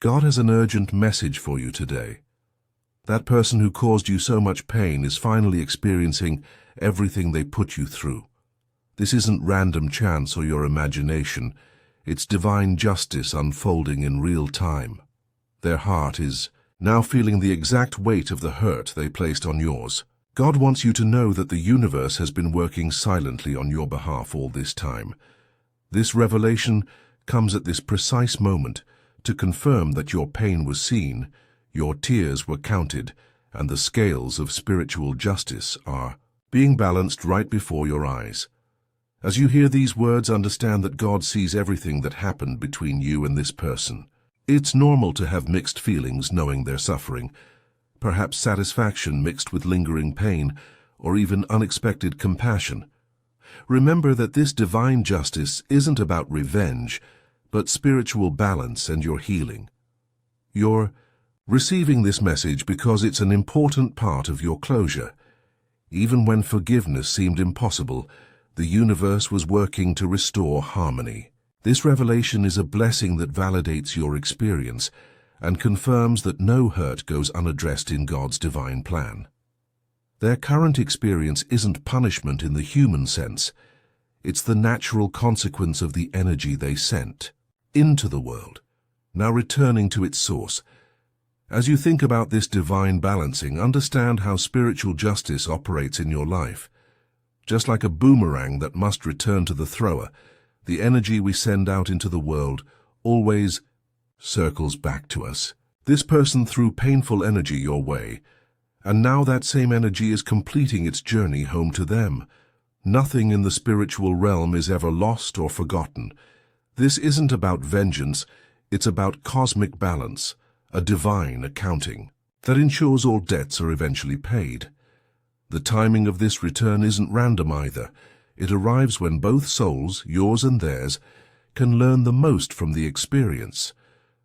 God has an urgent message for you today. That person who caused you so much pain is finally experiencing everything they put you through. This isn't random chance or your imagination. It's divine justice unfolding in real time. Their heart is now feeling the exact weight of the hurt they placed on yours. God wants you to know that the universe has been working silently on your behalf all this time. This revelation comes at this precise moment to confirm that your pain was seen, your tears were counted, and the scales of spiritual justice are being balanced right before your eyes. As you hear these words, understand that God sees everything that happened between you and this person. It's normal to have mixed feelings knowing they're suffering, perhaps satisfaction mixed with lingering pain, or even unexpected compassion. Remember that this divine justice isn't about revenge, but spiritual balance and your healing. You're receiving this message because it's an important part of your closure. Even when forgiveness seemed impossible, the universe was working to restore harmony. This revelation is a blessing that validates your experience and confirms that no hurt goes unaddressed in God's divine plan. Their current experience isn't punishment in the human sense. It's the natural consequence of the energy they sent into the world, now returning to its source. As you think about this divine balancing, understand how spiritual justice operates in your life. Just like a boomerang that must return to the thrower, the energy we send out into the world always circles back to us. This person threw painful energy your way, and now that same energy is completing its journey home to them. Nothing in the spiritual realm is ever lost or forgotten. This isn't about vengeance, it's about cosmic balance, a divine accounting that ensures all debts are eventually paid. The timing of this return isn't random either. It arrives when both souls, yours and theirs, can learn the most from the experience.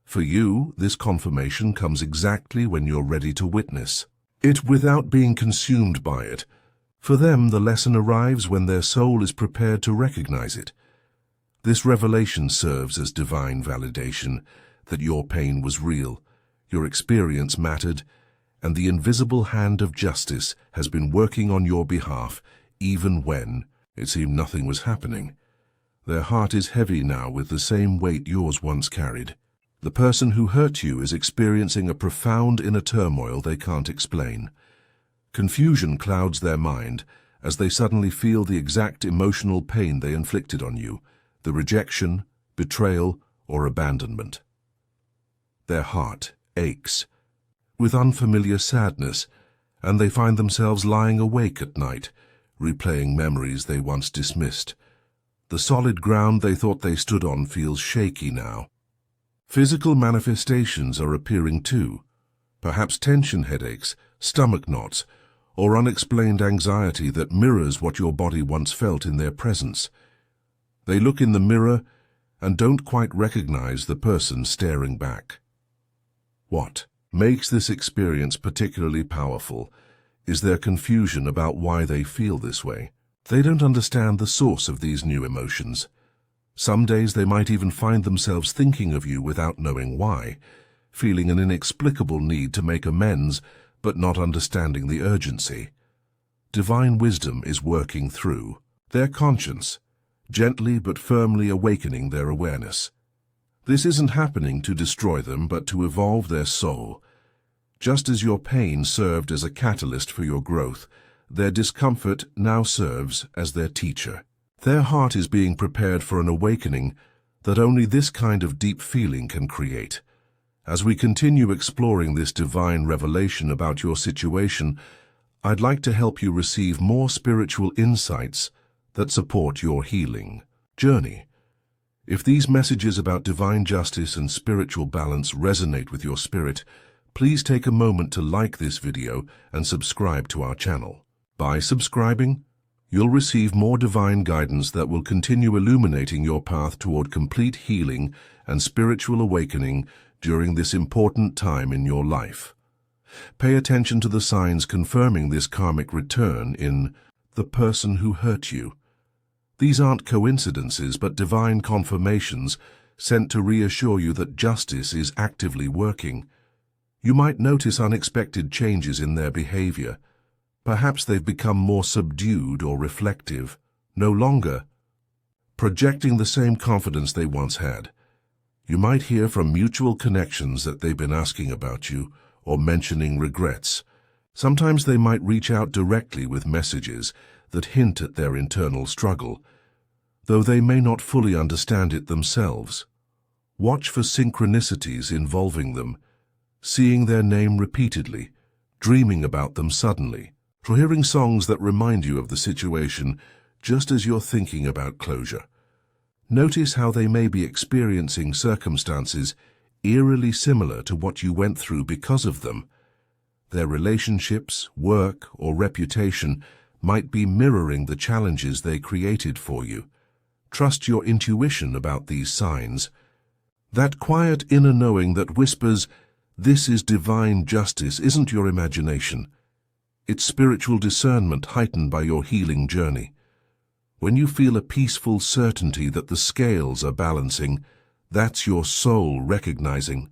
For you, this confirmation comes exactly when you're ready to witness it without being consumed by it. For them, the lesson arrives when their soul is prepared to recognize it. This revelation serves as divine validation that your pain was real, your experience mattered, and the invisible hand of justice has been working on your behalf even when it seemed nothing was happening. Their heart is heavy now with the same weight yours once carried. The person who hurt you is experiencing a profound inner turmoil they can't explain. Confusion clouds their mind as they suddenly feel the exact emotional pain they inflicted on you, the rejection, betrayal, or abandonment. Their heart aches with unfamiliar sadness, and they find themselves lying awake at night, replaying memories they once dismissed. The solid ground they thought they stood on feels shaky now. Physical manifestations are appearing too, perhaps tension headaches, stomach knots, or unexplained anxiety that mirrors what your body once felt in their presence. They look in the mirror and don't quite recognize the person staring back. What makes this experience particularly powerful is their confusion about why they feel this way. They don't understand the source of these new emotions. Some days they might even find themselves thinking of you without knowing why, feeling an inexplicable need to make amends but not understanding the urgency. Divine wisdom is working through their conscience, gently but firmly awakening their awareness. This isn't happening to destroy them but to evolve their soul. Just as your pain served as a catalyst for your growth, their discomfort now serves as their teacher. Their heart is being prepared for an awakening that only this kind of deep feeling can create. As we continue exploring this divine revelation about your situation, I'd like to help you receive more spiritual insights that support your healing journey. If these messages about divine justice and spiritual balance resonate with your spirit, please take a moment to like this video and subscribe to our channel. By subscribing, you'll receive more divine guidance that will continue illuminating your path toward complete healing and spiritual awakening during this important time in your life. Pay attention to the signs confirming this karmic return in the person who hurt you. These aren't coincidences but divine confirmations sent to reassure you that justice is actively working. You might notice unexpected changes in their behavior. Perhaps they've become more subdued or reflective, no longer projecting the same confidence they once had. You might hear from mutual connections that they've been asking about you or mentioning regrets. Sometimes they might reach out directly with messages that hint at their internal struggle, though they may not fully understand it themselves. Watch for synchronicities involving them, seeing their name repeatedly, dreaming about them suddenly, or hearing songs that remind you of the situation just as you're thinking about closure. Notice how they may be experiencing circumstances eerily similar to what you went through because of them. Their relationships, work, or reputation might be mirroring the challenges they created for you. Trust your intuition about these signs. That quiet inner knowing that whispers, "This is divine justice," isn't your imagination. It's spiritual discernment heightened by your healing journey. When you feel a peaceful certainty that the scales are balancing, that's your soul recognizing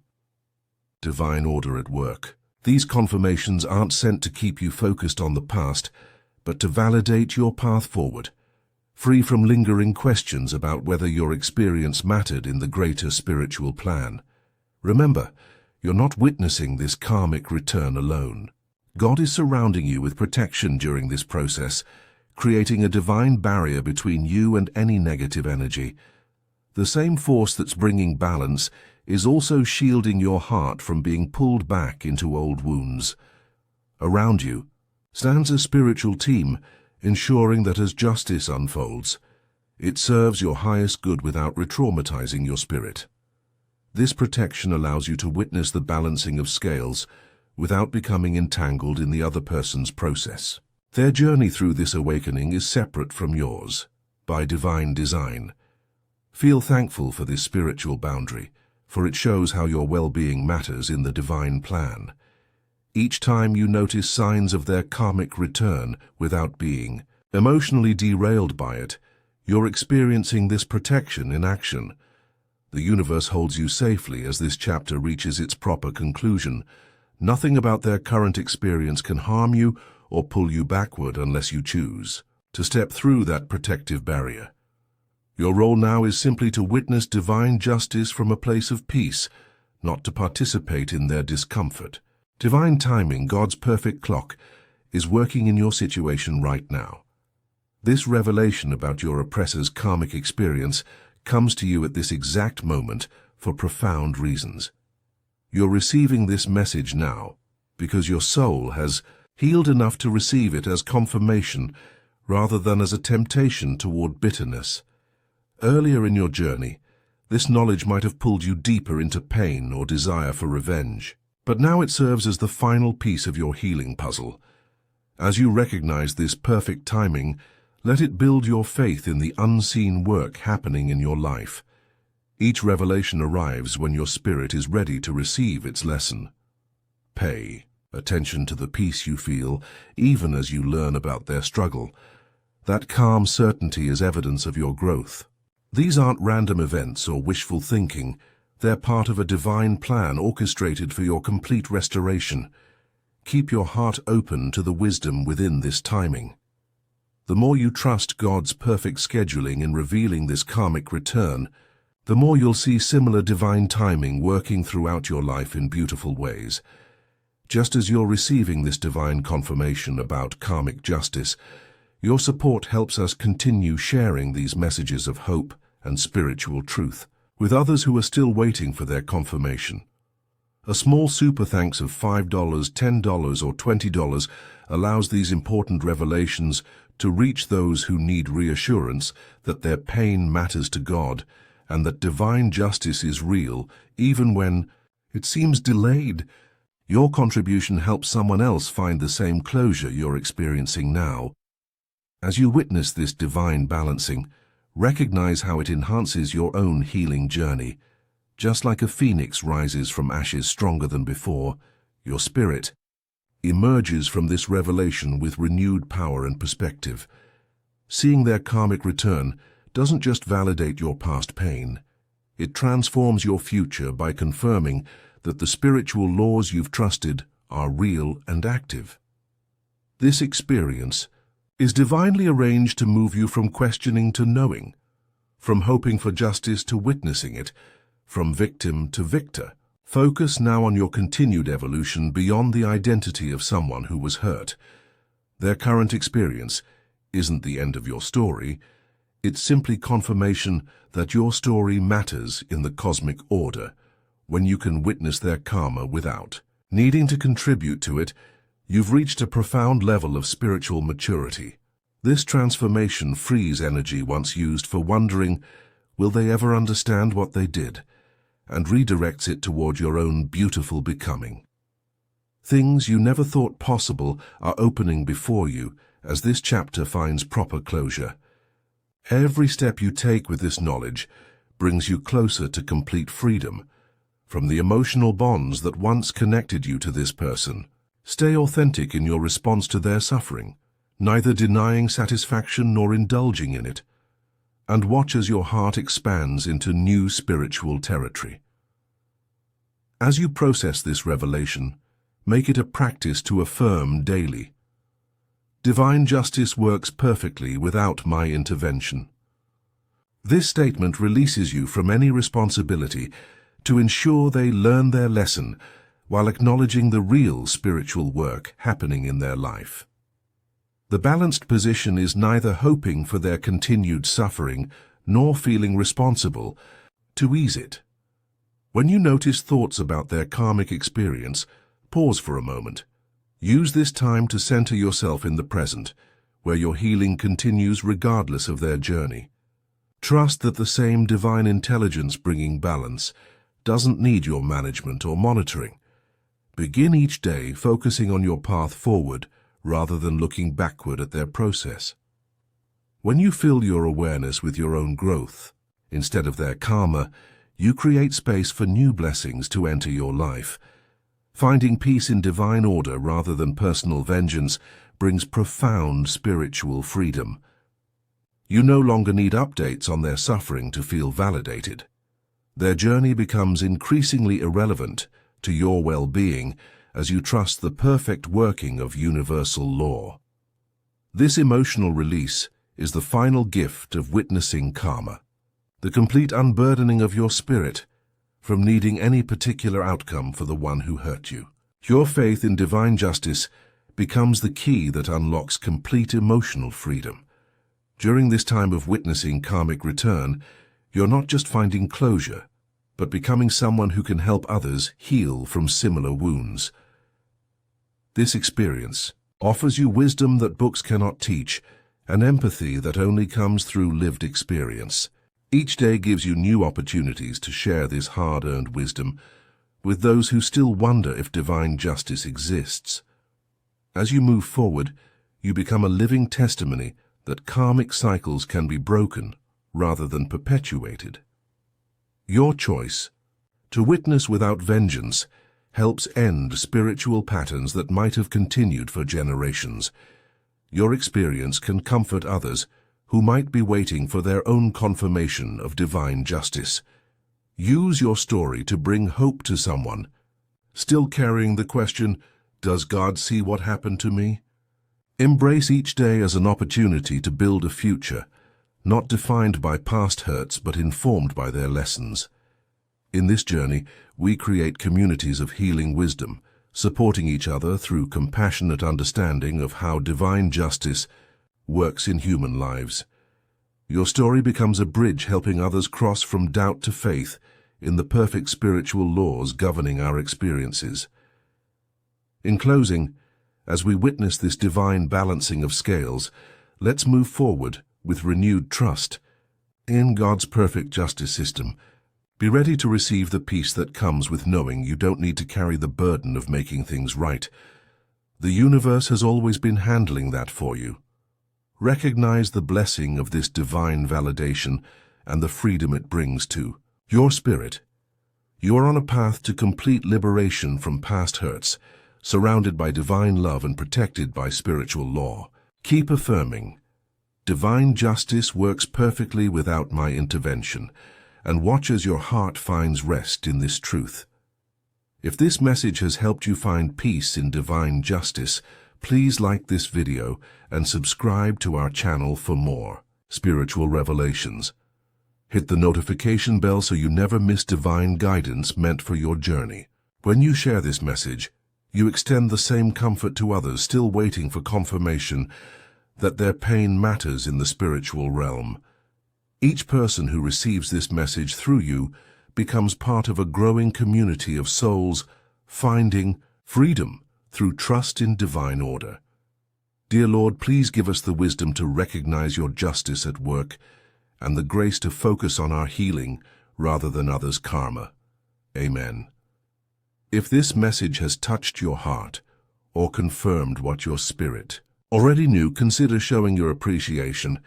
divine order at work. These confirmations aren't sent to keep you focused on the past, but to validate your path forward, free from lingering questions about whether your experience mattered in the greater spiritual plan. Remember, you're not witnessing this karmic return alone. God is surrounding you with protection during this process, creating a divine barrier between you and any negative energy. The same force that's bringing balance is also shielding your heart from being pulled back into old wounds. Around you stands a spiritual team, ensuring that as justice unfolds, it serves your highest good without re-traumatizing your spirit. This protection allows you to witness the balancing of scales without becoming entangled in the other person's process. Their journey through this awakening is separate from yours, by divine design. Feel thankful for this spiritual boundary, for it shows how your well-being matters in the divine plan. Each time you notice signs of their karmic return without being emotionally derailed by it, you're experiencing this protection in action. The universe holds you safely as this chapter reaches its proper conclusion. Nothing about their current experience can harm you or pull you backward unless you choose to step through that protective barrier. Your role now is simply to witness divine justice from a place of peace, not to participate in their discomfort. Divine timing, God's perfect clock, is working in your situation right now. This revelation about your oppressor's karmic experience comes to you at this exact moment for profound reasons. You're receiving this message now because your soul has healed enough to receive it as confirmation rather than as a temptation toward bitterness. Earlier in your journey, this knowledge might have pulled you deeper into pain or desire for revenge. But now it serves as the final piece of your healing puzzle. As you recognize this perfect timing, let it build your faith in the unseen work happening in your life. Each revelation arrives when your spirit is ready to receive its lesson. Pay attention to the peace you feel, even as you learn about their struggle. That calm certainty is evidence of your growth. These aren't random events or wishful thinking. They're part of a divine plan orchestrated for your complete restoration. Keep your heart open to the wisdom within this timing. The more you trust God's perfect scheduling in revealing this karmic return, the more you'll see similar divine timing working throughout your life in beautiful ways. Just as you're receiving this divine confirmation about karmic justice, your support helps us continue sharing these messages of hope and spiritual truth with others who are still waiting for their confirmation. A small super thanks of $5, $10, or $20 allows these important revelations to reach those who need reassurance that their pain matters to God and that divine justice is real, even when it seems delayed. Your contribution helps someone else find the same closure you're experiencing now. As you witness this divine balancing, recognize how it enhances your own healing journey. Just like a phoenix rises from ashes stronger than before, your spirit emerges from this revelation with renewed power and perspective. Seeing their karmic return doesn't just validate your past pain, It transforms your future by confirming that the spiritual laws you've trusted are real and active. This experience is divinely arranged to move you from questioning to knowing, from hoping for justice to witnessing it, from victim to victor. Focus now on your continued evolution beyond the identity of someone who was hurt. Their current experience isn't the end of your story. It's simply confirmation that your story matters in the cosmic order when you can witness their karma without needing to contribute to it. You've reached a profound level of spiritual maturity. This transformation frees energy once used for wondering, will they ever understand what they did, and redirects it toward your own beautiful becoming. Things you never thought possible are opening before you as this chapter finds proper closure. Every step you take with this knowledge brings you closer to complete freedom from the emotional bonds that once connected you to this person. Stay authentic in your response to their suffering, neither denying satisfaction nor indulging in it, and watch as your heart expands into new spiritual territory. As you process this revelation, make it a practice to affirm daily. Divine justice works perfectly without my intervention. This statement releases you from any responsibility to ensure they learn their lesson while acknowledging the real spiritual work happening in their life. The balanced position is neither hoping for their continued suffering nor feeling responsible to ease it. When you notice thoughts about their karmic experience, pause for a moment. Use this time to center yourself in the present, where your healing continues regardless of their journey. Trust that the same divine intelligence bringing balance doesn't need your management or monitoring. Begin each day focusing on your path forward rather than looking backward at their process. When you fill your awareness with your own growth, instead of their karma, you create space for new blessings to enter your life. Finding peace in divine order rather than personal vengeance brings profound spiritual freedom. You no longer need updates on their suffering to feel validated. Their journey becomes increasingly irrelevant to your well-being as you trust the perfect working of universal law. This emotional release is the final gift of witnessing karma, the complete unburdening of your spirit from needing any particular outcome for the one who hurt you. Your faith in divine justice becomes the key that unlocks complete emotional freedom. During this time of witnessing karmic return, you're not just finding closure, but becoming someone who can help others heal from similar wounds. This experience offers you wisdom that books cannot teach, and empathy that only comes through lived experience. Each day gives you new opportunities to share this hard-earned wisdom with those who still wonder if divine justice exists. As you move forward, you become a living testimony that karmic cycles can be broken rather than perpetuated. Your choice to witness without vengeance helps end spiritual patterns that might have continued for generations. Your experience can comfort others who might be waiting for their own confirmation of divine justice. Use your story to bring hope to someone still carrying the question, does God see what happened to me? Embrace each day as an opportunity to build a future, not defined by past hurts but informed by their lessons. In this journey, we create communities of healing wisdom, supporting each other through compassionate understanding of how divine justice works in human lives. Your story becomes a bridge helping others cross from doubt to faith in the perfect spiritual laws governing our experiences. In closing, as we witness this divine balancing of scales, let's move forward with renewed trust in God's perfect justice system. Be ready to receive the peace that comes with knowing you don't need to carry the burden of making things right. The universe has always been handling that for you. Recognize the blessing of this divine validation and the freedom it brings to your spirit. You are on a path to complete liberation from past hurts, surrounded by divine love and protected by spiritual law. Keep affirming, divine justice works perfectly without my intervention, and watch as your heart finds rest in this truth. If this message has helped you find peace in divine justice, please like this video and subscribe to our channel for more spiritual revelations. Hit the notification bell so you never miss divine guidance meant for your journey. When you share this message, you extend the same comfort to others still waiting for confirmation that their pain matters in the spiritual realm. Each person who receives this message through you becomes part of a growing community of souls finding freedom through trust in divine order. Dear Lord, please give us the wisdom to recognize your justice at work and the grace to focus on our healing rather than others' karma. Amen. If this message has touched your heart or confirmed what your spirit already knew, consider showing your appreciation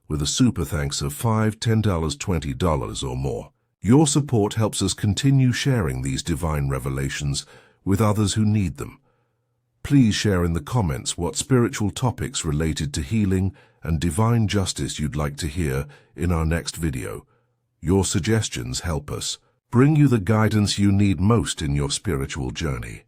with a super thanks of $5, $10, $20 or more. Your support helps us continue sharing these divine revelations with others who need them. Please share in the comments what spiritual topics related to healing and divine justice you'd like to hear in our next video. Your suggestions help us bring you the guidance you need most in your spiritual journey.